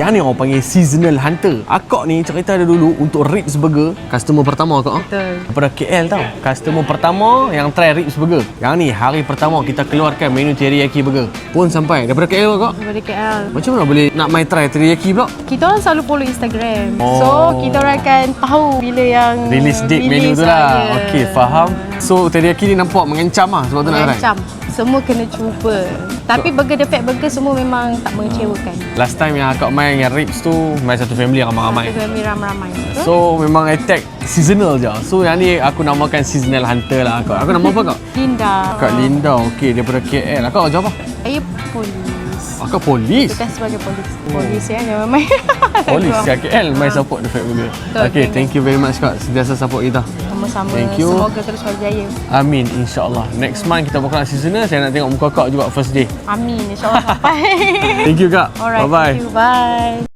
Yang ni orang panggil seasonal hunter. Akak ni cerita ada dulu untuk Ribs Burger, customer pertama akak. Betul. Daripada KL tau. Customer pertama yang try Ribs Burger. Yang ni hari pertama kita keluarkan menu teriyaki burger. Pun sampai daripada KL akak. Daripada KL. Macam mana boleh nak mai try teriyaki pula? Kita orang selalu follow Instagram. Oh. So, kita orang akan tahu bila yang Release date menu tu lah. Okey, faham. So teriyaki ni nampak mengancam lah sebab tu nak try. Mengancam. Semua kena cuba. Tapi burger The Fat Burger semua memang tak mengecewakan. Last time yang akak main dengan Ribs tu, main satu family ramai-ramai. Kita ramai-ramai. So memang attack seasonal je. So yang ni aku namakan seasonal hunter lah akak. Aku nama apa kak? Linda. Kak Linda. Okey, daripada KL. Akak kerja apa? Saya polis. Akak polis. Bukan sebagai polis. Polis ya, jangan main. Polis kat KL main support The Fat Burger. Betul, Okey, thank you very much kak. Sentiasa support kita. Sama-sama. Thank you. Semoga terus berjaya. Amin, insyaAllah. Next month kita bakalan seasonal. Saya nak tengok muka kak juga first day. Amin. InsyaAllah sampai. Thank you kak. Alright. Bye-bye. Thank you. Bye.